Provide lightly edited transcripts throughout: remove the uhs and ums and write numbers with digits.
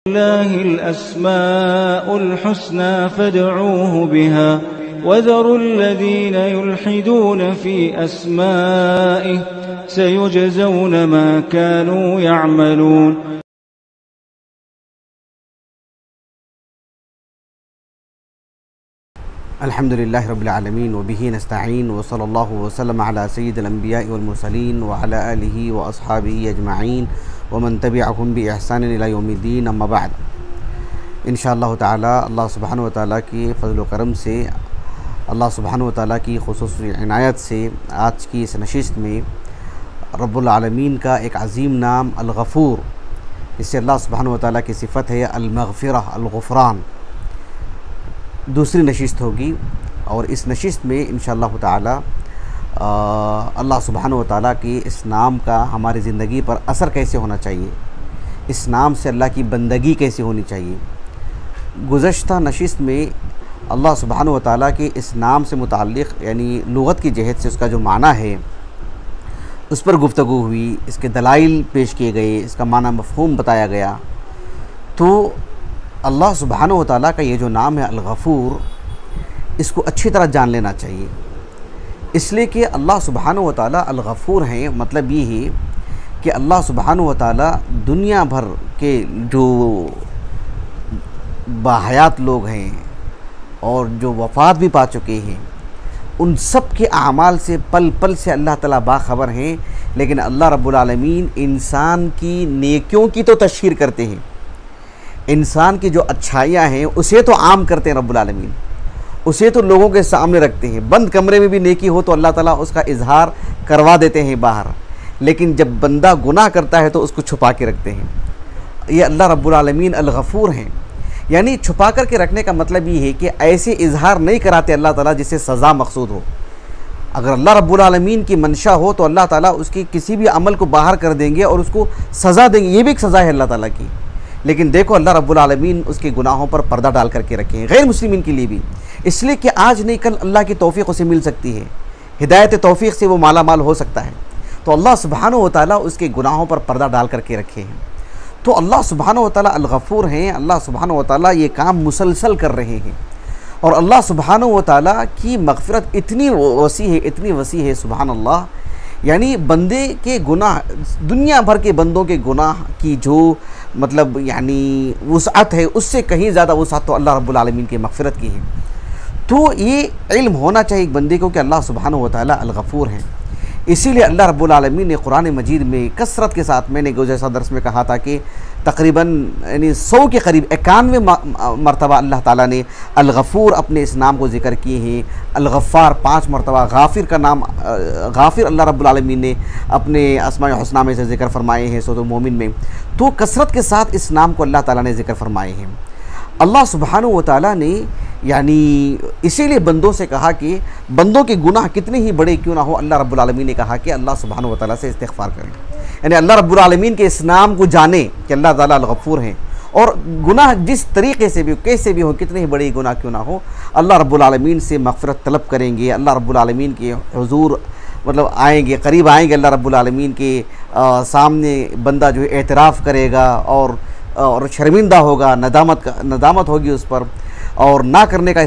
लिल्लाहिल अस्माउल हुस्ना फदऊहु बिहा वज़रुल्लज़ीना युल्हिदूना फ़ी अस्माइहि सयुजज़ौना मा कानू यअमलून। अल्हम्दुलिल्लाहि रब्बिल आलमीन व बिही नस्तईन व सल्लल्लाहु वसल्लम अला सय्यिदिल अंबिया'i वल मुरसलीन व अला आलिहि व अस्हाबिहि अजमईन व मन तबिअहुम बि इहसान इला यौमिद्दीन, अम्मा बाद। इंशाअल्लाह ताला अल्लाह सुब्हानहु व तआला के फ़ज़ल व करम से, अल्लाह सुब्हानहु व तआला की खुसूसी इनायत से आज की इस नशिस्त में रब्बुल आलमीन का एक अज़ीम नाम अल-गफ़ूर, इससे अल्लाह सुब्हानहु व तआला की सिफ़त है अल-मग़फ़िरा, अल-ग़ुफ़रान, दूसरी नशिस्त होगी। और इस नशिस्त में इंशाअल्लाह ताला अल्लाह सुब्हानहु व तआला के इस नाम का हमारी ज़िंदगी पर असर कैसे होना चाहिए, इस नाम से अल्लाह की बंदगी कैसे होनी चाहिए। गुज़श्ता नशिस्त में अल्लाह सुब्हानहु व तआला के इस नाम से मुताल्लिक़ यानी लुग़त की जहत से उसका जो माना है उस पर गुफ्तगू हुई, इसके दलाइल पेश किए गए, इसका माना मफ़हूम बताया गया। तो अल्लाह सुब्हानहु व तआला का ये जो नाम है अल-गफ़ूर, इसको अच्छी तरह जान लेना चाहिए, इसलिए कि अल्लाह सुब्हानहु व तआला अल-गफ़ूर हैं। मतलब ये है कि अल्लाह सुब्हानहु व तआला दुनिया भर के जो बाहयात लोग हैं और जो वफ़ात भी पा चुके हैं, उन सब के अमाल से पल पल से अल्लाह ताला बाखबर हैं। लेकिन अल्लाह रब्बुल आलमीन इंसान की नेकियों की तो तशहीर करते हैं, इंसान की जो अच्छाइयाँ हैं उसे तो आम करते हैं रब्बुल आलमीन, उसे तो लोगों के सामने रखते हैं। बंद कमरे में भी नेकी हो तो अल्लाह ताला उसका इजहार करवा देते हैं बाहर, लेकिन जब बंदा गुनाह करता है तो उसको छुपा के रखते हैं। ये अल्लाह रब्बुल आलमीन अल-गफ़ूर हैं, यानी छुपा कर के रखने का मतलब ये है कि ऐसे इजहार नहीं कराते अल्लाह ताला जिससे सज़ा मकसूद हो। अगर अल्लाह रब्बुल आलमीन की मंशा हो तो अल्लाह ताला उसकी किसी भी अमल को बाहर कर देंगे और उसको सज़ा देंगे, ये भी एक सज़ा है अल्लाह ताला की। लेकिन देखो अल्लाह रब्बुल आलमीन उसके गुनाहों पर पर्दा डाल करके रखे हैं, गैर मुस्लिमीन के लिए भी, इसलिए कि आज नहीं कल अल्लाह की तौफ़ीक़ उसे मिल सकती है, हिदायत तौफ़ीक़ से वो माला माल हो सकता है। तो अल्लाह सुब्हानहु व तआला उसके गुनाहों पर पर्दा डाल करके रखे हैं। तो अल्लाह सुब्हानहु व तआला अल-गफ़ूर हैं, अल्लाह सुब्हानहु व तआला ये काम मुसलसल कर रहे हैं। और अल्लाह सुब्हानहु व तआला की मग़फ़िरत इतनी वसी है, इतनी वसी है, सुब्हान अल्लाह। यानी बंदे के गुनाह, दुनिया भर के बंदों के गुनाह की जो मतलब यानी वुसअत है, उससे कहीं ज़्यादा वुसअत तो अल्लाह रब्बुल आलमीन की मग़फ़िरत की है। तो ये इल्म होना चाहिए एक बंदे को कि अल्लाह सुब्हानहु व तआला अल-गफ़ूर हैं। इसीलिए अल्लाह रब्बुल आलमीन ने कुरान मजीद में कसरत के साथ, मैंने गुज़श्ता दर्स में कहा था कि तकरीबन यानी 100 के करीब 91 मरतबा अल्लाह ताला ने अल-गफ़ूर अपने इस नाम को ज़िक्र किए हैं। अल-गफ़्फ़ार 5 मरतबा, गाफ़िर का नाम गाफ़िर अल्लाह रब्बुल आलमीन ने अपने अस्माए हुस्ना में से ज़िक्र फरमाए हैं सूरह मोमिन में। तो कसरत के साथ इस नाम को अल्लाह ताला ने ज़िक्र फरमाए हैं। अल्लाह सुब्हानहु व तआला ने यानी इसीलिए बंदों से कहा कि बंदों के गुनाह कितने ही बड़े क्यों ना हो, अल्लाह रब्बुल आलमीन ने कहा कि अल्लाह सुब्हानहु व तआला से इस्तिग़फ़ार करें, यानी अल्लाह रब्बुल आलमीन के इस नाम को जाने कि अल्लाह ताला अल-गफ़ूर हैं। और गुनाह जिस तरीके से भी, कैसे भी हो, कितने ही बड़े गुनाह क्यों ना हो, अल्लाह रब्बुल आलमीन से मग़फ़िरत तलब करेंगे, अल्लाह रब्बुल आलमीन के हुज़ूर मतलब आएंगे, करीब आएंगे अल्लाह रब्बुल आलमीन के सामने बंदा जो है एतराफ़ करेगा और शर्मिंदा होगा, नदामत होगी उस पर, और ना करने का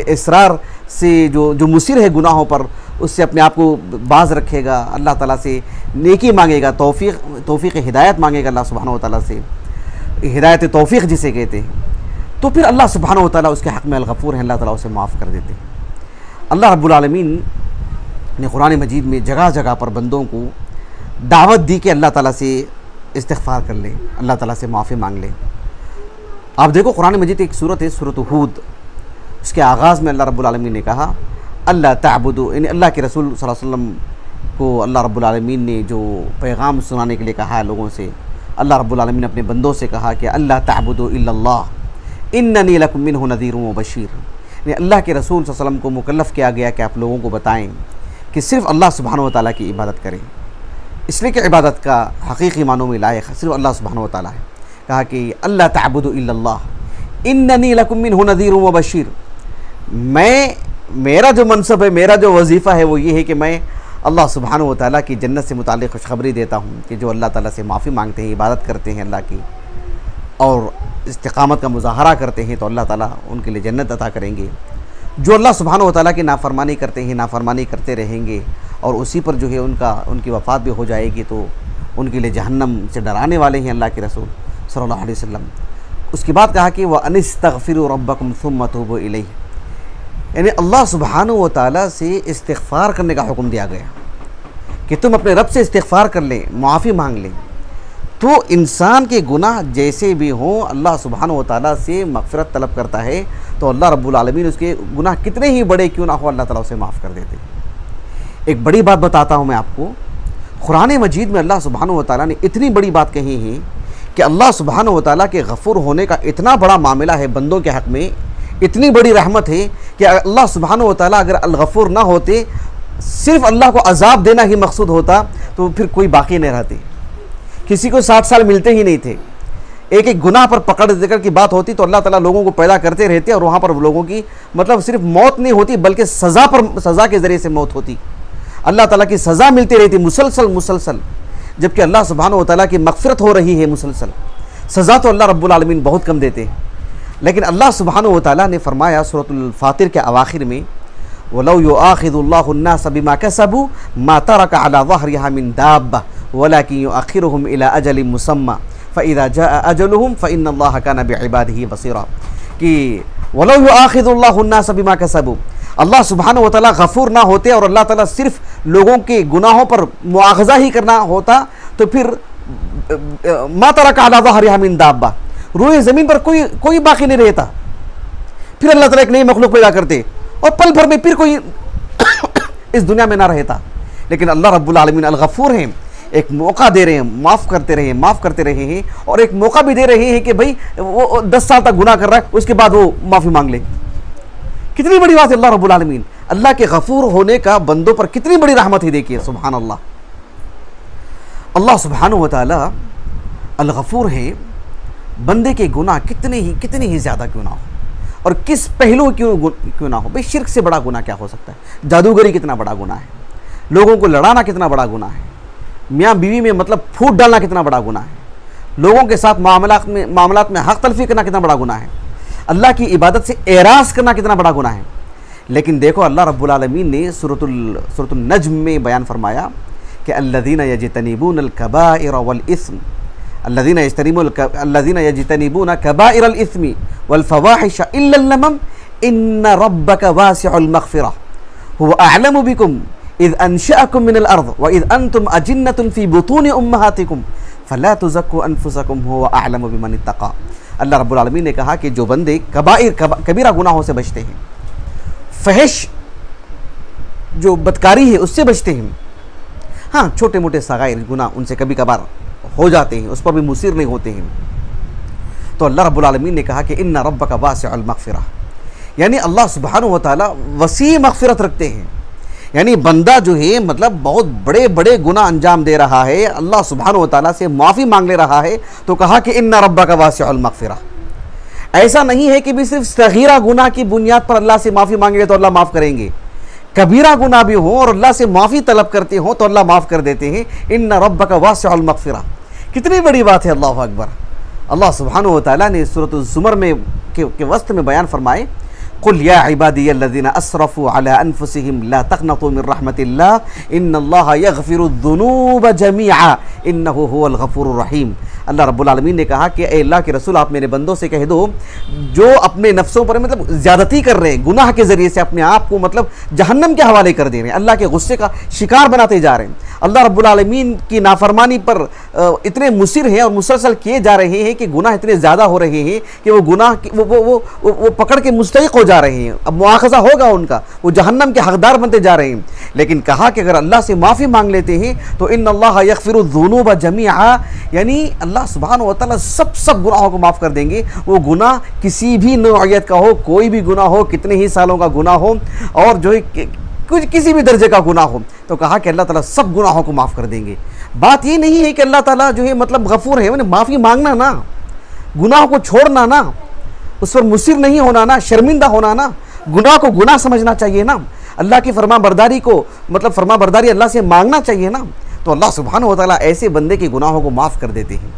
इसरार से जो मुसिर है गुनाहों पर, उससे अपने आप को बाज रखेगा, अल्लाह ताला से नेकी मांगेगा, तौफ़ीक़ हिदायत मांगेगा अल्लाह सुब्हानहु व तआला से, हिदायत तौफ़ीक़ जिसे कहते हैं। तो फिर अल्लाह सुब्हानहु व तआला उसके हक़ में अल-गफ़ूर है, अल्लाह ताला उसे माफ़ कर देते हैं। अल्लाह रब्बुल आलमीन ने कुरान मजीद में जगह जगह पर बंदों को दावत दी कि अल्लाह ताला से इस्तिग़फ़ार कर ले, अल्लाह ताला से माफ़ी मांग ले। आप देखो कुरान मजीद एक सूरत है, सूरत हूद, उसके आगाज़ में अल्लाह रब्बुल आलमीन ने कहा अल्लाह ताबुदू, यानी अल्लाह के रसूल सल्लल्लाहु अलैहि वसल्लम को अल्लाह रब्बुल आलमीन ने जो पैगाम सुनाने के लिए कहा है लोगों से, अल्लाह रब्बुल आलमीन ने अपने बंदों से कहा कि अल्लाह ताबुदू इल्लल्लाह इन्ननी लकुम मिन्हु नज़ीरुम व बशीर। यानी अल्लाह के रसूल सल्लल्लाहु अलैहि वसल्लम को मुकल्लफ़ किया गया कि आप लोगों को बताएँ कि सिर्फ़ अल्लाह सुब्हानहु व तआला की इबादत करें, इसलिए कि इबादत का हकीकी मानों में लायक सिर्फ़ अल्लाह सुब्हानहु व तआला है। कहा कि अल्लाह ताबुदू इल्लल्लाह इन्ननी लकुम मिन्हु नज़ीरुम व बशीर, मेरा जो मनसब है, मेरा जो वजीफ़ा है वो ये है कि मैं अल्लाह सुब्हानहु व तआला की जन्नत से मुताल्लिक़ खुशखबरी देता हूँ कि जो अल्लाह ताला से माफ़ी मांगते हैं, इबादत करते हैं अल्लाह की, और इस्तिकामत का मुजाहरा करते हैं तो अल्लाह ताला उनके लिए जन्नत अता करेंगे। जो अल्लाह सुब्हानहू व तआला की नाफरमानी करते हैं, नाफरमानी करते रहेंगे और उसी पर जो है उनकी वफ़ात भी हो जाएगी तो उनके लिए जहन्नम से डराने वाले हैं अल्लाह के रसूल सल्लल्लाहु अलैहि वसल्लम। उसके बाद कहा कि वह अनिस्तगफिरु रब्बकुम सुम्मा तूबू इलैहि, यानी अल्लाह सुब्हानहू व तआला से इस्तिग़फ़ार करने का हुक्म दिया गया कि तुम अपने रब से इस्तिग़फ़ार कर लें, मुआफ़ी मांग लें। तो इंसान के गुनाह जैसे भी हों अल्लाह सुब्हानहू व तआला से मग़फ़िरत तलब करता है तो अल्लाह रब्बुल आलमीन उसके गुनाह कितने ही बड़े क्यों ना हो अल्लाह ताला उसे माफ़ कर देते हैं। एक बड़ी बात बताता हूँ मैं आपको, कुरान मजीद में अल्लाह सुब्हानहू व तआला ने इतनी बड़ी बात कही है कि अल्लाह सुब्हानहू व तआला के गफ़ूर होने का इतना बड़ा मामला है बंदों के हक़ में, इतनी बड़ी रहमत है कि अल्लाह सुब्हानहू व तआला अगर अल गफ़ूर ना होते, सिर्फ अल्लाह को अजाब देना ही मकसूद होता तो फिर कोई बाकी नहीं रहते, किसी को 60 साल मिलते ही नहीं थे। एक एक गुनाह पर पकड़ देकर की बात होती तो अल्लाह ताला लोगों को पैदा करते रहते और वहाँ पर लोगों की मतलब सिर्फ मौत नहीं होती बल्कि सज़ा के ज़रिए से मौत होती। अल्लाह ताला की सज़ा मिलती रहती मुसलसल, जबकि अल्लाह सुब्हानहू व तआला की मग़फ़िरत हो रही है मुसलसल। सज़ा तो अल्लाह रब्बुल आलमीन बहुत कम देते हैं, लेकिन अल्लाह सुब्हानहू व तआला ने फरमाया सूरतुल फातिर के अवाखिर में, वलौ युआखिज़ुल्लाहु अन्नास बिमा कसबू मा तरक अला ज़हरिहा मिन दाब्बा वलाकिन युअख्खिरुहुम इला अजलिन मुसम्मा फ़इज़ा जाअ अजलुहुम फ़इन्नल्लाहा काना बिइबादिही बसीरा, कि वलौ युआखिज़ुल्लाहु अन्नास बिमा कसबू, अल्लाह सुब्हानहू व तआला गफ़ूर ना होते और अल्लाह ताला सिर्फ लोगों के गुनाहों पर मुआख़ज़ा ही करना होता तो फिर मा तरक अला ज़हरिहा मिन दाब्बा, रूए ज़मीन पर कोई बाकी नहीं रहता। फिर अल्लाह ताला एक नई मखलूक पैदा करते और पल भर में फिर कोई इस दुनिया में ना रहता। लेकिन अल्लाह रब्बुल आलमीन अल गफ़ूर हैं, एक मौका दे रहे हैं, माफ़ करते रहे हैं और एक मौका भी दे रहे हैं कि भाई वो 10 साल तक गुनाह कर रहा है उसके बाद वो माफ़ी मांग ले। कितनी बड़ी बात है अल्लाह रब्बुल आलमीन, अल्लाह के गफ़ूर होने का बंदों पर कितनी बड़ी रहमत है। देखिए सुभान अल्लाह, अल्लाह सुब्हानहू व तआला अल गफ़ूर है, बंदे के गुनाह कितने ही ज़्यादा क्यों ना हो और किस पहलू क्यों ना हो। भाई शिर्क से बड़ा गुनाह क्या हो सकता है, जादूगरी कितना बड़ा गुनाह है, लोगों को लड़ाना कितना बड़ा गुनाह है, मियाँ बीवी में मतलब फूट डालना कितना बड़ा गुनाह है, लोगों के साथ मामलात में हक़ तलफ़ी करना कितना बड़ा गुनाह है, अल्लाह की इबादत से एराज़ करना कितना बड़ा गुनाह है। लेकिन देखो अल्लाह रब्बुल आलमीन ने सूरतुल नज्म में बयान फरमाया कि अल्लज़ीना यजतनिबूनल कबाइर वल इस्म, अल्लज़ीना यजतनिबूना कबाइरल इस्मी वल फ़वाहिश इल्लल लमम इन्न रब्बका वासिउल मग़फ़िरा हुवा अअलमु बिकुम इज़ अंशअकुम मिनल अर्ज़ व इज़ अंतुम अजिन्नतुन फ़ी बुतूनि उम्महातिकुम फ़ला तुज़क्कू अनफुसकुम हुवा अअलमु बिमन इत्तक़ा। अल्लाह रब्बुल आलमीन ने कहा कि जो बंदे कबीरा गुनाहों से बचते हैं, फहश जो बदकारी है उससे बचते हैं, हाँ छोटे मोटे सगाइर गुनाह उनसे कभी कभार हो जाते हैं, उस पर भी मुसीर नहीं होते हैं, तो अल्लाह रब्बुल आलमीन ने कहा कि इन्ना रब्बका वासिउल मग़फ़िरा, यानी अल्लाह सुब्हानहू व तआला वसी मग़फ़िरत रखते हैं। यानी बंदा जो है मतलब बहुत बड़े बड़े गुनाह अंजाम दे रहा है, अल्लाह सुब्हानहू व तआला से माफ़ी मांग ले रहा है तो कहा कि इन्ना रब्बका वासिउल मग़फ़िरा। ऐसा नहीं है कि भी सिर्फ सगीरा गुनाह की बुनियाद पर अल्लाह से माफ़ी मांगेंगे तो अल्लाह माफ़ करेंगे, कबीरा गुनाह भी हो और अल्लाह से माफ़ी तलब करते हो तो अल्लाह माफ़ कर देते हैं। इन्ना रब्बका वासिउल मग़फ़िरा, कितनी बड़ी बात है, अल्लाहु अकबर। अल्लाह सुब्हानहू व तआला ने सूरत ज़ुमर में के वस्त में बयान फरमाए, कुल या इबादियल्लज़ीना असरफ़ू अला अनफुसिहिम ला तक़नतू मिन रहमतिल्लाह इन्नल्लाहा यग़फ़िरुद्दुनूब जमीआ इन्नहु हुवल गफ़ूरुर रहीम। अल्लाह रब्बुल आलमीन ने कहा कि ए अल्लाह के रसूल आप मेरे बंदों से कह दो जो अपने नफ्सों पर मतलब ज़्यादती कर रहे हैं, गुनाह के ज़रिए से अपने आप को मतलब जहन्नम के हवाले कर दे रहे हैं, अल्लाह के गुस्से का शिकार बनाते जा रहे हैं, अल्लाह रब्बुल आलमीन की नाफरमानी पर इतने मुसिर हैं और मुसलसल किए जा रहे हैं कि गुनाह इतने ज़्यादा हो रहे हैं कि वो गुनाह वो पकड़ के मुस्तहिक़ हो जा रहे हैं, अब मुआख़ज़ा होगा उनका, वो जहन्नम के हक़दार बनते जा रहे हैं। लेकिन कहा कि अगर अल्लाह से माफ़ी मांग लेते हैं तो इन्नल्लाहा यग़फ़िरुद्दुनूब जमीआ, यानी अल्लाह सुब्हानहू व तआला सब गुनाहों को माफ़ कर देंगे। वो गुनाह किसी भी नौइयत का हो, कोई भी गुनाह हो, कितने ही सालों का गुनाह हो और जो है कुछ किसी भी दर्जे का गुनाह हो, तो कहा कि अल्लाह ताला सब गुनाहों को माफ़ कर देंगे। बात ये नहीं है कि अल्लाह ताला जो है मतलब गफ़ूर है, माफ़ी मांगना ना, गुनाह को छोड़ना ना, उस पर मुसिर नहीं होना ना, शर्मिंदा होना ना, गुनाह को गुनाह समझना चाहिए ना, अल्लाह की फरमाबरदारी को मतलब फरमाबरदारी अल्लाह से मांगना चाहिए ना। तो अल्लाह सुब्हानहू व तआला ऐसे बंदे के गुनाहों को माफ़ कर देते हैं।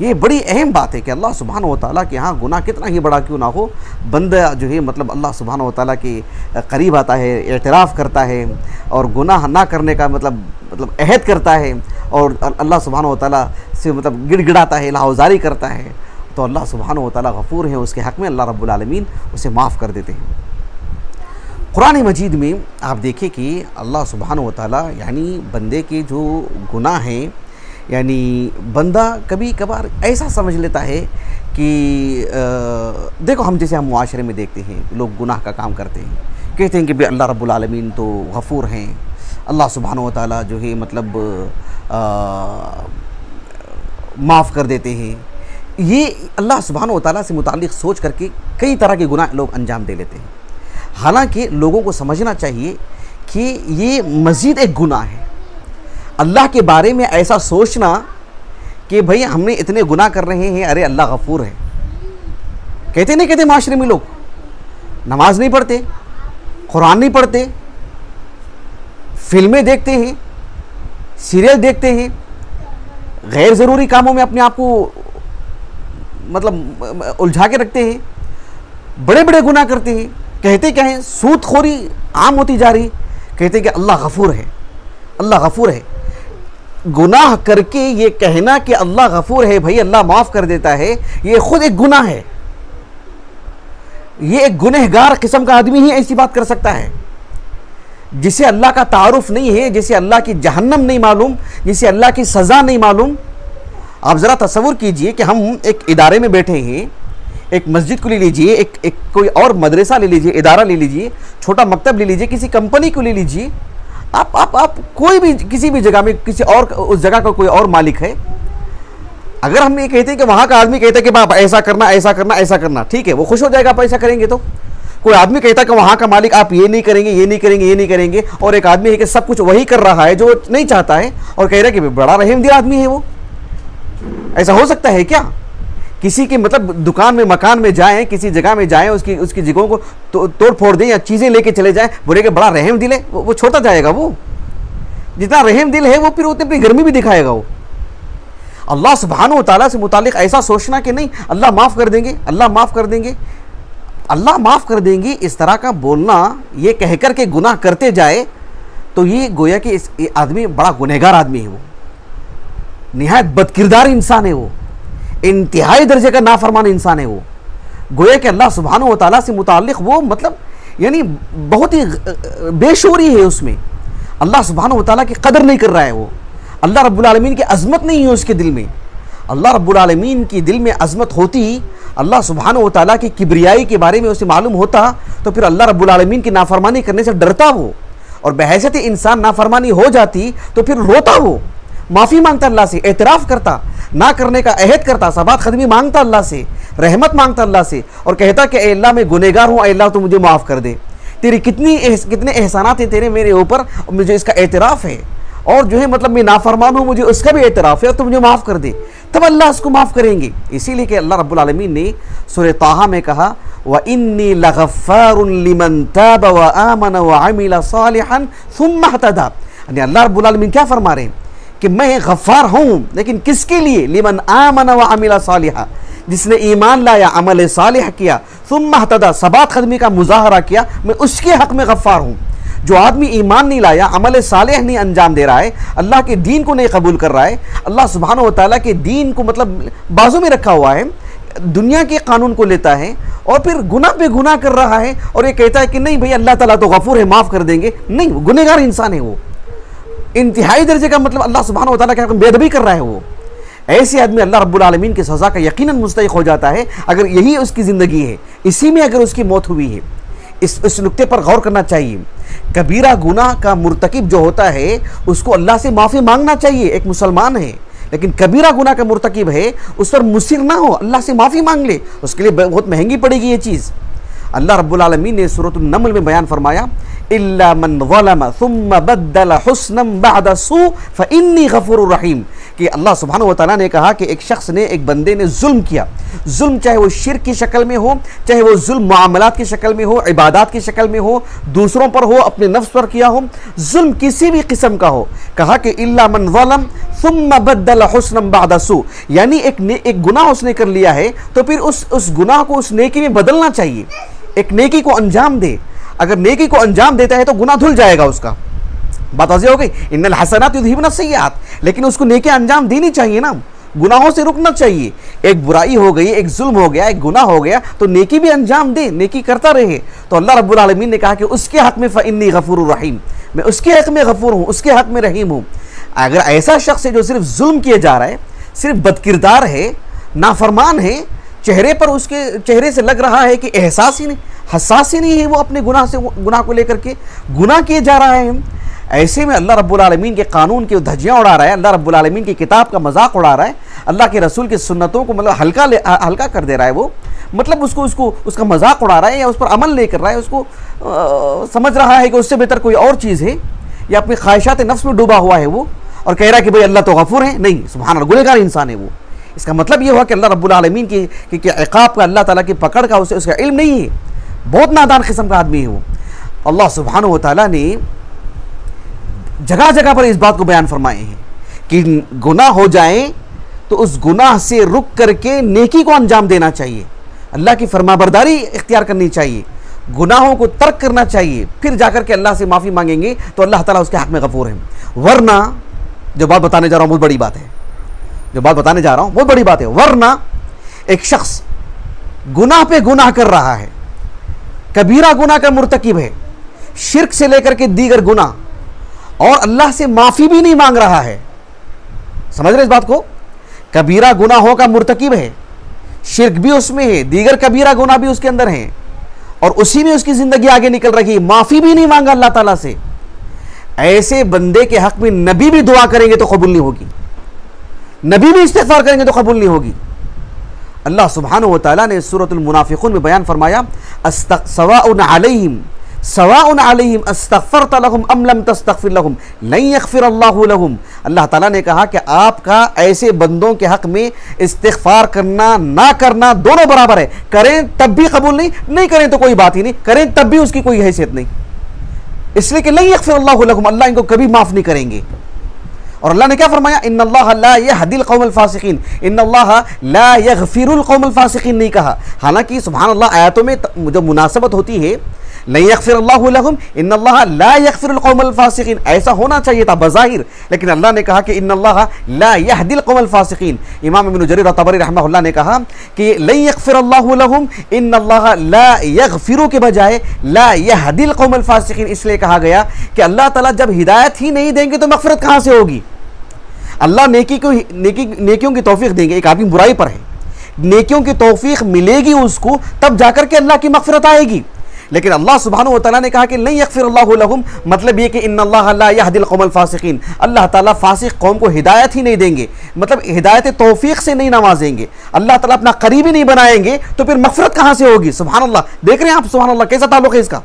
ये बड़ी अहम बात है कि अल्लाह सुब्हानहू व तआला के यहाँ गुनाह कितना ही बड़ा क्यों ना हो, बंदा जो है मतलब अल्लाह सुब्हानहू व तआला के करीब आता है, एतराफ़ करता है और गुनाह ना करने का मतलब अहद करता है और अल्लाह सुब्हानहू व तआला से मतलब गिड़गिड़ाता है, लाहौजारी करता है, तो अल्लाह सुब्हानहू व तआला गफ़ूर है, उसके हक़ में अल्लाह रब्बुल आलमीन उसे माफ़ कर देते हैं। कुरान मजीद में आप देखें कि अल्लाह सुब्हानहू व तआला यानी बंदे के जो गुनाह हैं, यानी बंदा कभी कभार ऐसा समझ लेता है कि देखो हम जैसे हम मुआशरे में देखते हैं लोग गुनाह का काम करते हैं, कहते हैं कि भाई अल्लाह रब्बुल आलमीन तो गफ़ूर हैं, अल्लाह सुब्हानहू व तआला जो है मतलब माफ़ कर देते हैं। ये अल्लाह सुब्हानहू व तआला से मुताल्लिक़ सोच करके कई तरह के गुनाह लोग अंजाम दे लेते हैं। हालांकि लोगों को समझना चाहिए कि ये मज़ीद एक गुनाह है। अल्लाह के बारे में ऐसा सोचना कि भाई हमने इतने गुनाह कर रहे हैं, अरे अल्लाह गफ़ूर है, कहते नहीं कहते माशरे में लोग नमाज नहीं पढ़ते, कुरान नहीं पढ़ते, फिल्में देखते हैं, सीरियल देखते हैं, गैर ज़रूरी कामों में अपने आप को मतलब उलझा के रखते हैं, बड़े बड़े गुनाह करते हैं, कहते क्या हैं, सूदखोरी आम होती जा रही, कहते कि अल्लाह गफ़ूर है, अल्लाह गफ़ूर है। गुनाह करके ये कहना कि अल्लाह गफ़ूर है, भाई अल्लाह माफ़ कर देता है, ये खुद एक गुनाह है। ये एक गुनहगार किस्म का आदमी ही ऐसी बात कर सकता है, जिसे अल्लाह का तारुफ नहीं है, जिसे अल्लाह की जहन्नम नहीं मालूम, जिसे अल्लाह की सज़ा नहीं मालूम। आप ज़रा तसव्वुर कीजिए कि हम एक इदारे में बैठे हैं, एक मस्जिद को ले लीजिए, एक कोई और मदरसा ले लीजिए, इदारा ले लीजिए, छोटा मकतब ले लीजिए, किसी कंपनी को ले लीजिए, आप कोई भी किसी भी जगह में किसी और उस जगह का कोई और मालिक है। अगर हम ये कहते हैं कि वहाँ का आदमी कहता है कि बाप ऐसा करना ऐसा करना ऐसा करना, ठीक है, वो खुश हो जाएगा आप ऐसा करेंगे तो। कोई आदमी कहता है कि वहाँ का मालिक आप ये नहीं करेंगे, ये नहीं करेंगे, ये नहीं करेंगे, और एक आदमी है कि सब कुछ वही कर रहा है जो नहीं चाहता है और कह रहा है कि बड़ा रहमदिल आदमी है वो। ऐसा हो सकता है क्या? किसी के मतलब दुकान में मकान में जाएं, किसी जगह में जाएं, उसकी जगहों को तोड़ फोड़ दें या चीज़ें लेके चले जाएं, बोले कि बड़ा रहम दिल है, वो छोटा जाएगा। वो जितना रहम दिल है वो फिर उतनी अपनी गर्मी भी दिखाएगा। वो अल्लाह सुब्हानहू व तआला से मुतालिक ऐसा सोचना कि नहीं अल्लाह माफ़ कर देंगे, अल्लाह माफ़ कर देंगे, अल्लाह माफ़ कर देंगे, इस तरह का बोलना, ये कह कर के गुनाह करते जाए तो ये गोया कि इस आदमी बड़ा गुनहगार आदमी है, वो निहायत बदकिरदार इंसान है, वो इंतहाई दर्जे का नाफरमान इंसान है। वो गोया कि अल्लाह सुब्हानहू व तआला से मुताल्लिक़ वो मतलब यानी बहुत ही बेशूरी है उसमें, अल्लाह सुब्हानहू व तआला की कदर नहीं कर रहा है। वो अल्लाह रब्बुल आलमीन की अज़मत नहीं है उसके दिल में। अल्लाह रब्बुल आलमीन की दिल में अज़मत होती, अल्लाह सुब्हानहू व तआला की किब्रियाई के बारे में उसे मालूम होता, तो फिर अल्लाह रब्बुल आलमीन की नाफरमानी करने से डरता वो, और बहैसियत इंसान नाफरमानी हो जाती तो फिर रोता वो, माफ़ी मांगता अल्लाह से, एतराफ़ करता, ना करने का अहद करता, सबात खदमी मांगता अल्लाह से, रहमत मांगता अल्लाह से, और कहता कि ए अल्लाह मैं गुनहगार हूँ, अल्लाह तो मुझे माफ़ कर दे, तेरी कितने एहसानात हैं तेरे मेरे ऊपर, मुझे इसका एतराफ़ है, और जो है मतलब मैं नाफरमान हूँ, मुझे उसका भी एतराफ़ है, और तो मुझे माफ़ कर दे, तब अल्लाह उसको माफ़ करेंगे। इसीलिए कि अल्लाह रब्बुल आलमीन ने सूरह ताहा में कहा, व इन्नी लगफ़्फ़ारुन लिमन ताब व आमन व अमिल सालिहन सुम्मा इहतदा। यानी अल्लाह रब्बुल आलमीन क्या फरमा रहे हैं कि मैं गफ़्फ़ार हूँ, लेकिन किसके लिए? लिमन आमन व अमिल सालिहा, जिसने ईमान लाया, अमल सालिह किया, सुम्मा इहतदा, सबात खदमी का मुजाहरा किया, मैं उसके हक़ में गफ़्फ़ार हूँ। जो आदमी ईमान नहीं लाया, अमल सालिह नहीं अंजाम दे रहा है, अल्लाह के दीन को नहीं कबूल कर रहा है, अल्लाह सुब्हानहू व तआला के दीन को मतलब बाजू में रखा हुआ है, दुनिया के कानून को लेता है और फिर गुनाह पे गुनाह कर रहा है, और ये कहता है कि नहीं भाई अल्लाह ताला तो गफूर है, माफ़ कर देंगे, नहीं, गुनहगार इंसान है वो, इंतहाई दर्जे का मतलब अल्लाह सुब्हानहू व तआला के बेअदबी कर रहा है वो। ऐसे आदमी अल्लाह रब्बुल आलमीन की सज़ा का यकीनन मुस्तहिक़ हो जाता है, अगर यही उसकी ज़िंदगी है, इसी में अगर उसकी मौत हुई है। इस नुक्ते पर गौर करना चाहिए। कबीरा गुनाह का मुर्तकिब जो होता है उसको अल्लाह से माफ़ी मांगना चाहिए, एक मुसलमान है, लेकिन कबीरा गुनाह का मुर्तकिब है उस पर मुसिर ना हो, अल्लाह से माफ़ी मांग ले, उसके लिए बहुत महंगी पड़ेगी ये चीज़। अल्लाह रब्बुल आलमीन ने सूरतुन नमल में बयान फरमाया इल्ला मन ज़लम सुम्मा बद्दल हुस्नम बअद सू फ़इन्नी गफ़ूरुर रहीम, कि अल्लाह सुब्हानहू व तआला ने कहा कि एक शख्स ने, एक बंदे ने जुल्म किया, जुल्म चाहे वो शिर्क की शक्ल में हो, चाहे वो जुल्म मामलात की शक्ल में हो, इबादत की शक्ल में हो, दूसरों पर हो, अपने नफ्स पर किया हो, जुल्म किसी भी किस्म का हो, कहा कि इल्ला मन ज़लम सुम्मा बद्दल हुस्नम बअद सू, यानी एक गुनाह उसने कर लिया है तो फिर उस गुनाह को उस नेकी में बदलना चाहिए, एक नेकी को अंजाम दे। अगर नेकी को अंजाम देता है तो गुनाह धुल जाएगा उसका, बात वाज़ेह हो गई। इन्नल हसनात युज़हिबुन सय्यात, लेकिन उसको नेकी अंजाम देनी चाहिए ना, गुनाहों से रुकना चाहिए। एक बुराई हो गई, एक जुल्म हो गया, एक गुनाह हो गया, तो नेकी भी अंजाम दे, नेकी करता रहे। तो अल्लाह रब्बुल आलमीन ने कहा कि उसके हक में फ़इन्नी गफ़ूरुर रहीम, मैं उसके हक में गफूर हूँ, उसके हक में रहीम हूँ। अगर ऐसा शख्स है जो सिर्फ जुल्म किए जा रहा है, सिर्फ बदकिरदार है, नाफरमान है, चेहरे पर, उसके चेहरे से लग रहा है कि एहसास ही नहीं, हसास ही नहीं है वो अपने गुनाह से, गुनाह को लेकर के गुनाह किए जा रहा है, ऐसे में अल्लाह रब्बुल आलमीन के कानून की धज्जियाँ उड़ा रहा है, अल्लाह रब्बुल आलमीन की किताब का मजाक उड़ा रहा है, अल्लाह के रसूल की सुन्नतों को मतलब हल्का कर दे रहा है वो, मतलब उसका मजाक उड़ा रहा है या उस पर अमल नहीं कर रहा है, उसको समझ रहा है कि उससे बेहतर कोई और चीज़ है, या अपनी ख्वाहिशात नफ्स में डूबा हुआ है वो, और कह रहा है कि भाई अल्लाह तो गफूर है। नहीं, सुभान अल्लाह, गुनहगार इंसान है वो। इसका मतलब ये हुआ कि अल्लाह रब्बुल आलमीन की इक़ाब का, अल्लाह ताला की पकड़ का उसे उसका इल्म नहीं है, बहुत नादान किस्म का आदमी है वो। अल्लाह सुब्हानहू व तआला ने जगह जगह पर इस बात को बयान फरमाए हैं कि गुनाह हो जाए तो उस गुनाह से रुक करके नेकी को अंजाम देना चाहिए, अल्लाह की फरमाबरदारी इख्तियार करनी चाहिए, गुनाहों को तर्क करना चाहिए, फिर जाकर के अल्लाह से माफ़ी मांगेंगे तो अल्लाह ताला उसके हक में गफूर है। वरना जो बात बताने जा रहा हूँ बहुत बड़ी बात है, जो बात बताने जा रहा हूँ बहुत बड़ी बात है। वरना एक शख्स गुनाह पे गुनाह कर रहा है, कबीरा गुनाह का मुर्तकिब है, शिर्क से लेकर के दीगर गुनाह, और अल्लाह से माफ़ी भी नहीं मांग रहा है। समझ रहे इस बात को? कबीरा गुनाहों का मुर्तकिब है, शिर्क भी उसमें है, दीगर कबीरा गुनाह भी उसके अंदर हैं, और उसी में उसकी ज़िंदगी आगे निकल रही है, माफ़ी भी नहीं मांगा अल्लाह ताला से। ऐसे बंदे के हक़ में नबी भी दुआ करेंगे तो कबूल नहीं होगी, नबी भी इस्तिग़फ़ार करेंगे तो कबूल नहीं होगी। अल्लाह सुब्हानहू व तआला ने सूरतुल मुनाफ़िक़ून में बयान फरमाया, सवाउन अलैहिम अस्तग़फ़रत लहुम अम लम तस्तग़फ़िर लहुम लन यग़फ़िर अल्लाहु लहुम। अल्लाह ताला ने कहा कि आपका ऐसे बंदों के हक़ में इस्तिग़फ़ार करना ना करना दोनों बराबर है, करें तब भी कबूल नहीं, नहीं करें तो कोई बात ही नहीं, करें तब भी उसकी कोई हैसियत नहीं, इसलिए कि लन यग़फ़िर अल्लाहु लहुम, अल्लाह इनको कभी माफ़ नहीं करेंगे। और अल्लाह ने क्या फरमाया, इन्नल्लाह ला यहदिल कौमल फासिकीन, इन्नल्लाह ला यग़फ़िरुल कौमल फासिकीन नहीं कहा। हालांकि सुभान अल्लाह आयतों में जो मुनासबत होती है, ला यग़फ़िर अल्लाहु लहुम इन्नल्लाह ला यग़फ़िरुल कौमल फासिकीन, ऐसा होना चाहिए था बज़ाहिर, लेकिन अल्लाह ने कहा कि इन्नल्लाह ला यहदिल कौमल फासिकीन। इमाम इब्न जरीर तबरी रहमहुल्लाह ने कहा कि ला यग़फ़िर अल्लाहु लहुम इन्नल्लाह ला यग़फ़िरु के बजाय ला यहदिल कौमल फासिकीन इसलिए कहा गया कि अल्लाह ताला जब हिदायत ही नहीं देंगे तो मग़फ़िरत कहाँ से होगी। अल्लाह नेकियों की तौफीक देंगे, एक आदमी बुराई पर है, नेकियों की तौफीक मिलेगी उसको, तब जाकर के अल्लाह की मग़फ़िरत आएगी। लेकिन अल्लाह सुब्हानहू व तआला ने कहा कि नहीं यग़फ़िर अल्लाहु लहुम, मतलब ये कि इन्नल्लाह ला यहदिल कौमल फासिकीन, अल्लाह ताला फासिक कौम को हिदायत ही नहीं देंगे, मतलब हिदायत तौफीक से नहीं नवाजेंगे, अल्लाह ताला अपना करीबी नहीं बनाएंगे, तो फिर मग़फ़िरत कहाँ से होगी। सुब्हान अल्लाह, देख रहे हैं आप, सुब्हान अल्लाह कैसा ताल्लुक़ है इसका।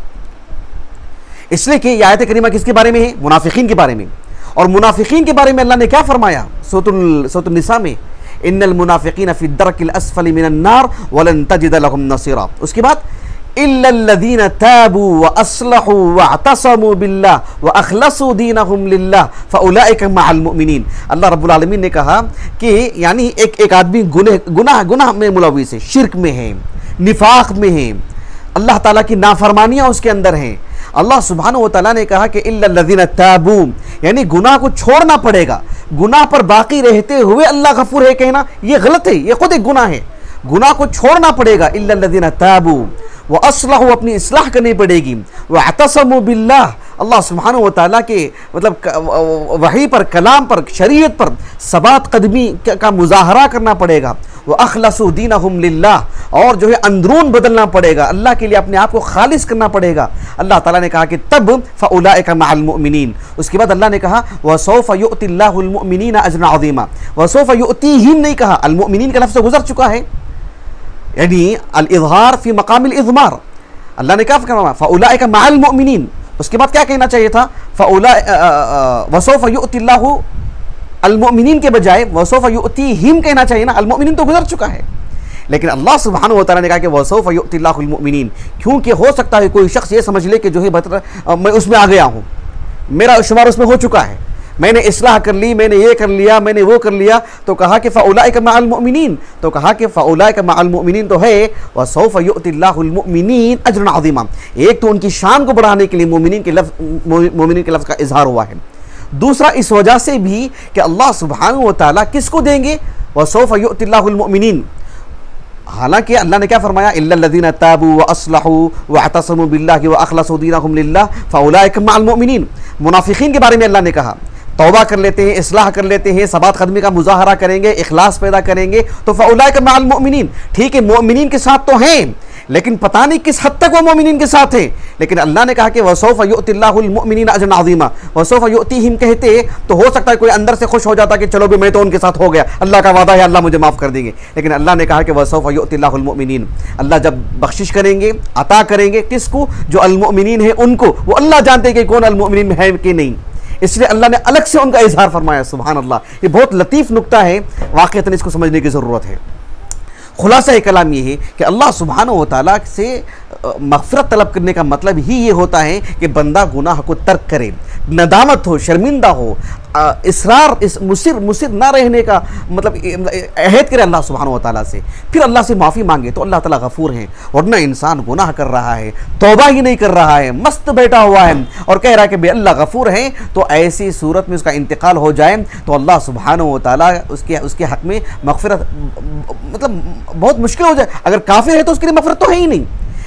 इसलिए कि यह आयत करीमा किसके बारे में है, मुनाफिकीन के बारे में। और मुनाफिकीन के बारे में अल्लाह ने क्या फरमाया सूरतुन निसा में, इन्नल मुनाफिकीन फी दरकिल अस्फली मिनन नार वलन तजिद लहुम नसीरा। उसके बाद इल्लल्लज़ीना ताबू व अस्लहू व अतसमू बिल्लाह व अखलसू दीनहुम लिल्लाह फउलाइका मअल मुमिनीन। अल्लाह रब्बुल आलमीन ने कहा कि यानी एक आदमी गुनाह में मुलव्विस है, शिर्क में है, निफाक में है, अल्लाह ताला की नाफरमानियाँ उसके अंदर हैं। अल्लाह सुब्हानहू व तआला ने कहा कि इल्लल्लज़ीना ताबू, यानी गुनाह को छोड़ना पड़ेगा, गुनाह पर बाकी रहते हुए अल्लाह गफूर है कहना ये गलत है, ये खुद एक गुनाह है, गुनाह को छोड़ना पड़ेगा। इल्लल्लज़ीना ताबू व अस्लहू, अपनी इस्लाह करनी पड़ेगी, व अतसमू बिल्लाह, अल्लाह सुब्हानहू व तआला के मतलब वही पर, कलाम पर, शरीयत पर सबात कदमी का मुजाहरा करना पड़ेगा। व अखलसू दीनहुम लिल्लाह, और जो है अंदरून बदलना पड़ेगा, अल्लाह के लिए अपने आप को खालिस करना पड़ेगा। अल्लाह ताला ने कहा कि तब फउलाइका मअल मुमिनीन। उसके बाद अल्लाह ने कहा व सौफ युअतिल्लाहुल मुमिनीना अजरन अज़ीमा, व सौफ युअतीहिम नहीं कहा, अल मुमिनीन का लफ्ज़ गुजर चुका है, यानी अल इज़हार फी मकामिल इज़मार। अल्लाह ने क्या फरमाया, फउलाइका मअल मुमिनीन, उसके बाद क्या कहना चाहिए था, फ़उला वसौफ़ युअतिल्लाहु अल-मुमिनीन के बजाय वसौफ़ युअतीहिम कहना चाहिए ना, अल-मुमिनीन तो गुजर चुका है। लेकिन अल्लाह सुब्हानहु व तआला ने कहा कि वसौफ़ युअतिल्लाहु अल-मुमिनीन, क्योंकि हो सकता है कोई शख्स ये समझ ले कि जो है मैं उसमें आ गया हूँ, मेरा शुमार उसमें हो चुका है, मैंने इस्लाह कर ली, मैंने ये कर लिया, मैंने वो कर लिया, तो कहा कि फ़उलाइका मअल मुमिनीन, तो कहा कि फ़उलाइका मअल मुमिनीन तो है, वसौफ़ युअतिल्लाहुल मुमिनीन अज्रन अज़ीमा। एक तो उनकी शान को बढ़ाने के लिए मोमिनीन के लफ्ज़ का इजहार हुआ है। दूसरा इस वजह से भी कि अल्लाह सुब्हानहु व तआला किसको देंगे, वसौफ़ युअतिल्लाहुल मुमिनीन। हालांकि अल्लाह ने क्या फरमाया, इल्लल्लज़ीना ताबू व अस्लहू व अतसमू बिल्लाहि व अखलसू दीनहुम लिल्लाह फ़उलाइका मअल मुमिनीन। मुनाफिकीन के बारे में अल्लाह ने कहा, तौबा कर लेते हैं, इस्लाह कर लेते हैं, सबात ख़दमी का मुज़ाहरा करेंगे, इखलास पैदा करेंगे, तो फ़उलाइका मअल मुमिनीन। ठीक है, मोमिनीन के साथ तो हैं, लेकिन पता नहीं किस हद तक वो मोमिनीन के साथ हैं। लेकिन अल्लाह ने कहा कि वसौफ़ युअतिल्लाहुल मुमिनीन अज्रन अज़ीमा, वसौफ़ युअतीहिम कहते तो हो सकता है कोई अंदर से खुश हो जाता कि चलो भी मैं तो उनके साथ हो गया, अल्लाह का वादा है, अल्लाह मुझे माफ़ कर देंगे। लेकिन अल्लाह ने कहा कि वसौफ़ युअतिल्लाहुल मुमिनीन, अल्लाह जब बख्शिश करेंगे, अता करेंगे, किसको, जो अल मुमिनीन है उनको, वो अल्लाह जानते हैं कि कौन अल मुमिनीन है कि नहीं, इसलिए अल्लाह ने अलग से उनका इजहार फरमाया। सुभान अल्लाह, ये बहुत लतीफ़ नुक्ता है, वाक़ईतन इसको समझने की ज़रूरत है। खुलासा कलाम ये है कि अल्लाह सुब्हानहु व तआला से मग़फ़िरत तलब करने का मतलब ही ये होता है कि बंदा गुनाह को तर्क करे, नदामत हो, शर्मिंदा हो, इसरार इस मुसिर ना रहने का मतलब अहद करे अल्लाह सुब्हानहु व तआला से, फिर अल्लाह से माफ़ी मांगे तो अल्लाह ताला गफ़ूर है। वरना इंसान गुनाह कर रहा है, तौबा ही नहीं कर रहा है, मस्त बैठा हुआ है और कह रहा है कि बे अल्लाह गफ़ूर है, तो ऐसी सूरत में उसका इंतकाल हो जाए तो अल्लाह सुब्हानहु व तआला उसके हक़ में मग़फ़िरत मतलब बहुत मुश्किल हो जाए। अगर काफिर है तो उसके लिए मग़फ़िरत तो है ही नहीं,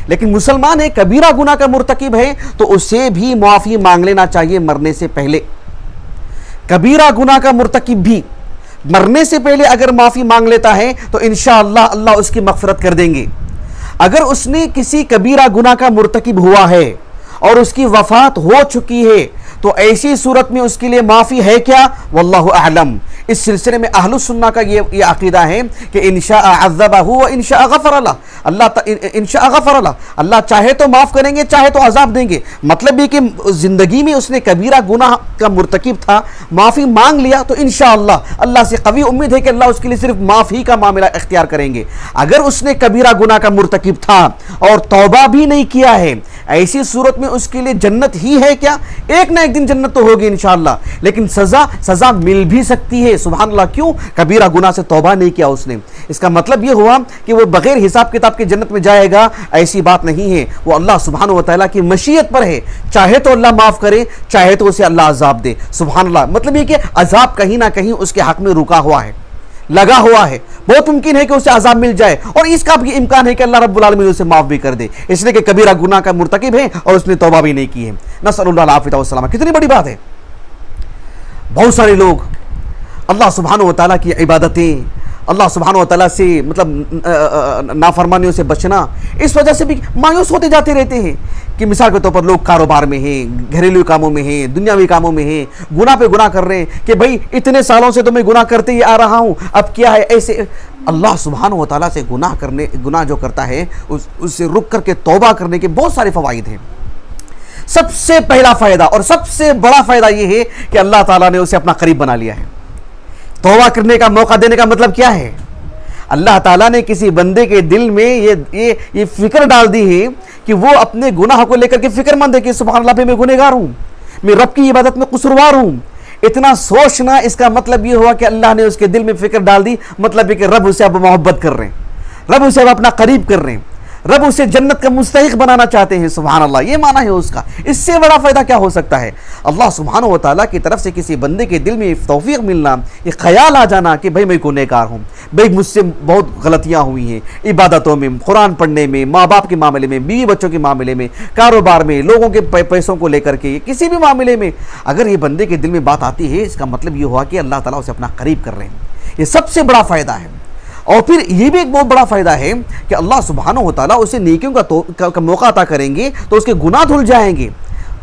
लेकिन मुसलमान है, कबीरा गुनाह का मुर्तकिब है, तो उसे भी माफ़ी मांग लेना चाहिए मरने से पहले। कबीरा गुनाह का मुर्तकिब भी मरने से पहले अगर माफ़ी मांग लेता है तो इंशाअल्लाह अल्लाह उसकी मग़फ़िरत कर देंगे। अगर उसने किसी कबीरा गुनाह का मुर्तकिब हुआ है और उसकी वफ़ात हो चुकी है तो ऐसी सूरत में उसके लिए माफ़ी है क्या, वल्लाहु अअलम। इस सिलसिले में अहलुस सुन्ना का ये अक़ीदा है कि इंशा अज़्ज़बहु व इंशा गफ़र लह, इंशा गफ़र लह, अल्लाह चाहे तो माफ़ करेंगे, चाहे तो अज़ाब देंगे। मतलब ये कि ज़िंदगी में उसने कबीरा गुनाह का मुर्तकिब था, माफ़ी मांग लिया तो इंशाअल्लाह अल्लाह से कवी उम्मीद है कि अल्लाह उसके लिए सिर्फ माफ़ी का मामला इख्तियार करेंगे। अगर उसने कबीरा गुनाह का मुर्तकिब था और तौबा भी नहीं किया है, ऐसी सूरत में उसके लिए जन्नत ही है क्या, एक ना एक दिन जन्नत तो होगी इंशाअल्लाह, लेकिन सज़ा मिल भी सकती है। सुभान अल्लाह, क्यों, कबीरा गुनाह से तौबा नहीं किया उसने। इसका मतलब ये हुआ कि वो बगैर हिसाब किताब के जन्नत में जाएगा, ऐसी बात नहीं है। वो अल्लाह सुब्हानहु व तआला की मशीयत पर है, चाहे तो अल्लाह माफ़ करे, चाहे तो उसे अल्लाह अज़ाब दे। सुभान अल्लाह, मतलब ये कि अज़ाब कहीं ना कहीं उसके हक़ में रुका हुआ है, लगा हुआ है। बहुत मुमकिन है कि उसे अज़ाब मिल जाए और इसका भी इम्कान है कि अल्लाह रब्बुल आलमीन उसे माफ़ भी कर दे, इसलिए कि कबीरा गुनाह का मुर्तकिब है और उसने तौबा भी नहीं की है। नसअलुल्लाह आफ़ियत व सलामा। कितनी बड़ी बात है। बहुत सारे लोग अल्लाह सुब्हानहु व तआला की इबादतें, अल्लाह सुब्हानहु व तआला से मतलब नाफरमानियों से बचना, इस वजह से भी मायूस होते जाते रहते हैं कि मिसाल के तौर पर लोग कारोबार में हैं, घरेलू कामों में हैं, दुनियावी कामों में हैं, गुनाह पे गुनाह कर रहे हैं कि भाई इतने सालों से तो मैं गुनाह करते ही आ रहा हूँ, अब क्या है। ऐसे अल्लाह सुब्हानहु व तआला से गुनाह जो करता है उससे रुक करके तौबा करने के बहुत सारे फ़वाइद हैं। सबसे पहला फ़ायदा और सबसे बड़ा फ़ायदा ये है कि अल्लाह ताला ने उसे अपना करीब बना लिया है। तौबा करने का मौका देने का मतलब क्या है, अल्लाह ताला ने किसी बंदे के दिल में ये फिक्र डाल दी है कि वो अपने गुनाह को लेकर के फिक्रमंद है कि सुभान अल्लाह, मैं गुनहगार हूँ, मैं रब की इबादत में कसूरवार हूँ। इतना सोचना, इसका मतलब ये हुआ कि अल्लाह ने उसके दिल में फिक्र डाल दी, मतलब है कि रब उसे अब मोहब्बत कर रहे हैं, रब उसे अब अपना करीब कर रहे हैं, रब उसे जन्नत का मुस्तहिक बनाना चाहते हैं। सुभान अल्लाह, ये माना है उसका। इससे बड़ा फ़ायदा क्या हो सकता है। अल्लाह सुब्हानहु व तआला की तरफ से किसी बंदे के दिल में तौफीक मिलना, ये ख्याल आ जाना कि भाई मैं गुनहगार हूँ, भाई मुझसे बहुत गलतियाँ हुई हैं, इबादतों में, कुरान पढ़ने में, माँ बाप के मामले में, बीवी बच्चों के मामले में, कारोबार में, लोगों के पैसों को लेकर के, किसी भी मामले में अगर ये बंदे के दिल में बात आती है, इसका मतलब ये हुआ कि अल्लाह ताला उसे अपना करीब कर रहे हैं। ये सबसे बड़ा फ़ायदा है। और फिर ये भी एक बहुत बड़ा फ़ायदा है कि अल्लाह सुब्हानहु व तआला उसे नेकियों का मौका अता करेंगे तो उसके गुनाह धुल जाएंगे।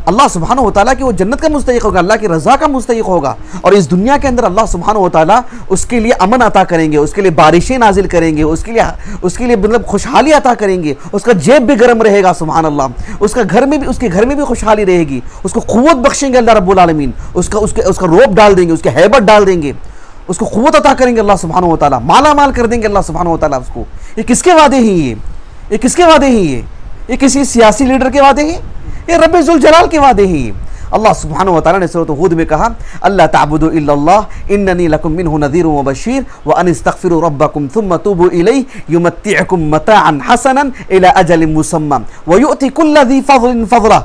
अल्लाह सुब्हानहू व तआला की वो जन्नत का मुस्तहिक होगा, अल्लाह की रज़ा का मुस्तहिक होगा। और इस दुनिया के अंदर अल्लाह सुब्हानहू व तआला उसके लिए अमन अता करेंगे, उसके लिए बारिशें नाजिल करेंगे, उसके लिए मतलब खुशहाली अता करेंगे, उसका जेब भी गर्म रहेगा सुभान अल्लाह, उसके घर में भी खुशहाली रहेगी, उसको क़ुव्वत बख्शेंगे अल्लाह रब्बुल आलमीन, उसका रोब डाल देंगे, उसके हैबत डाल देंगे, उसको क़ुव्वत अता करेंगे अल्लाह सुब्हानहू व तआला, माला माल कर देंगे अल्लाह सुब्हानहू व तआला उसको। ये किसके वादे हैं? ये किसके वादे हैं? ये किसी सियासी लीडर के वादे हैं? ये रब्बे ज़ुल जलाल के वादे हैं। अल्लाह सुब्हानहू व तआला ने सूरत हूद में कहा, अल्ला ताबुदु इल्लल्लाह इन्ननी लकुम मिन्हु नज़ीरुन व बशीर व अन इस्तग़फिरू रब्बकुम थुम्मा तूबू इलैहि युमत्तिउकुम मताअन हसनन इला अजलिन मुसम्मा व युअति कुल्ला ज़ी फ़ज़लिन फ़ज़लह।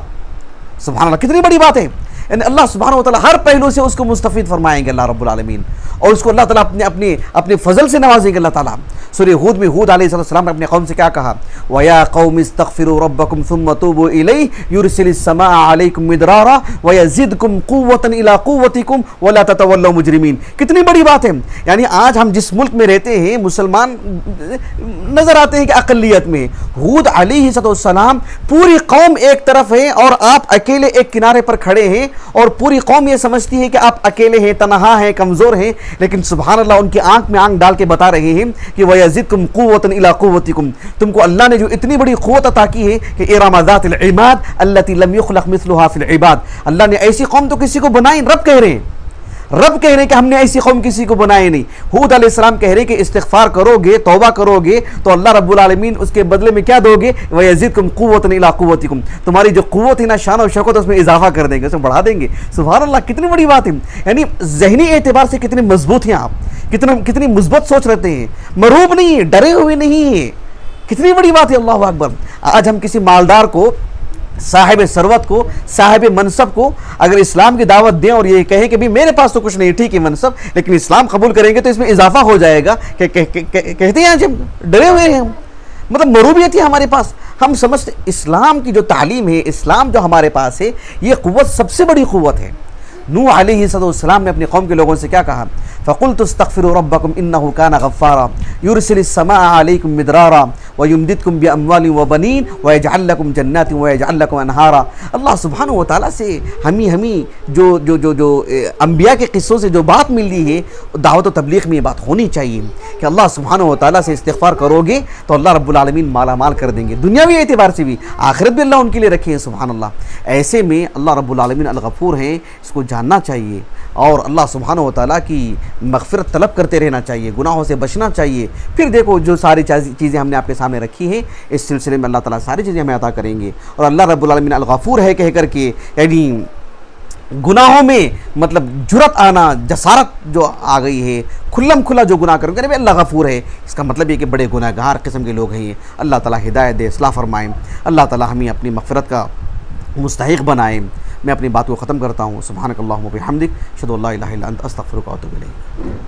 सुभान अल्लाह, कितनी बड़ी बात है। यानी अल्लाह सुब्हानहू व तआला हर पहलू से उसको मुस्तफ़ीद फरमाएंगे अल्लाह रब्बुल आलमीन, और उसको अल्लाह ताला अपने फजल से नवाजेंगे अल्लाह ताला। सूरह हूद में हूद अलैहिस्सलाम ने अपने कौम से क्या कहा, व या कौम इस्तग़फिरू रब्बकुम सुम्मा तूबू इलैहि युरसिलिस समाअ अलैकुम मिदरारा व यज़िदकुम क़ुव्वतन इला क़ुव्वतिकुम व ला ततवल्लू मुजरिमीन। कितनी बड़ी बात है। यानी आज हम जिस मुल्क में रहते हैं, मुसलमान नजर आते हैं कि अक़लियत में, हूद अलैहिस्सलाम पूरी कौम एक तरफ है और आप अकेले एक किनारे पर खड़े हैं, और पूरी कौम ये समझती है कि आप अकेले हैं, तनहा हैं, कमज़ोर हैं, लेकिन सुभान अल्लाह उनकी आंख में आंख डाल के बता रहे हैं कि वयज़िदकुम क़ुव्वतन इला क़ुव्वतिकुम, तुमको अल्लाह ने जो इतनी बड़ी क़ुव्वत अता की है कि इरमा ज़ातिल इमाद अल्लती लम युख़लक़ मिस्लुहा फ़िल इबाद। अल्लाह ने ऐसी कौम तो किसी को बनाई, रब कह रहे हैं कि हमने ऐसी कौम किसी को बनाई नहीं। हूद अलैहिस्सलाम कह रहे कि इस्तिग़फ़ार करोगे, तौबा करोगे तो अल्लाह रब्बुल आलमीन उसके बदले में क्या दोगे, वयज़िदकुम क़ुव्वतन इला क़ुव्वतिकुम, तुम्हारी जो क़ुव्वत है ना, शान और शौकत, उसमें इजाफा कर देंगे, उसमें बढ़ा देंगे। सुभान अल्लाह, कितनी बड़ी बात है। यानी ज़हनी एतबार से कितने मजबूत हैं आप, कितनी मुस्बत सोच रखते हैं, मरूब नहीं है, डरे हुए नहीं है। कितनी बड़ी बात है, अल्लाहु अकबर। आज हम किसी मालदार को, साहिब सरवत को, साहिब मनसब को अगर इस्लाम की दावत दें और ये कहें कि भाई मेरे पास तो कुछ नहीं, ठीक है मनसब, लेकिन इस्लाम कबूल करेंगे तो इसमें इजाफा हो जाएगा, कहते हैं आज हम डरे हुए हैं, मतलब मरूबियत है हमारे पास। हम समझते इस्लाम की जो तालीम है, इस्लाम जो हमारे पास है, ये क़ुव्वत सबसे बड़ी क़ुव्वत है। नूह अलैहिस्सलाम ने अपनी कौम के लोगों से क्या कहा, फ़क़ुल्तु इस्तग़फ़िरू रब्बकुम इन्नहु कान गफ़्फ़ारा युरसिलिस समाअ अलैकुम मिदरारा व युमदिदकुम बिअम्वालिन व बनीन व यजअल लकुम जन्नातिन व यजअल लकुम अनहारा। अल्लाह सुब्हानहू व तआला से हमें जो अंबिया के क़िस्सों से जो बात मिली है, दावत व तबलीग में ये बात होनी चाहिए कि अल्लाह सुब्हानहू व तआला से इस्तिग़फ़ार करोगे तो अल्लाह रब्बुल आलमीन माला माल कर देंगे, दुनियावी एतबार से भी, आखिरत भी अल्लाह उनके लिए रखे हैं। सुब्हान अल्लाह। ऐसे में अल्लाह रब्बुल आलमीन अल गफ़ूर हैं, इसको जानना चाहिए और अल्लाह सुब्हानहू व तआला की मग़फ़िरत तलब करते रहना चाहिए, गुनाहों से बचना चाहिए। फिर देखो जो सारी चीज़ें हमने आपके सामने रखी हैं, इस सिलसिले में अल्लाह ताला सारी चीज़ें हमें अता करेंगे। और अल्लाह रब्बुल आलमीन अल गफ़ूर है कह करके, यानी गुनाहों में मतलब जुरत आना, जसारत जो आ गई है, खुल्लम खुला जो गुनाह करोगे, अरे अल्लाह गफ़ूर है, इसका मतलब ये कि बड़े गुनाहगार किस्म के लोग हैं ये। अल्लाह ताला हिदायत दे, इस्लाह फरमाएँ, अल्लाह ताला हमें अपनी मग़फ़िरत का मुस्तहिक़ बनाए। मैं अपनी बात को ख़त्म करता हूँ। सुब्हानकल्लाहुम्मा व बिहम्दिक, अशहदु अल्ला इलाहा इल्ला अंत, अस्तग़फिरुका व अतूबु इलैक।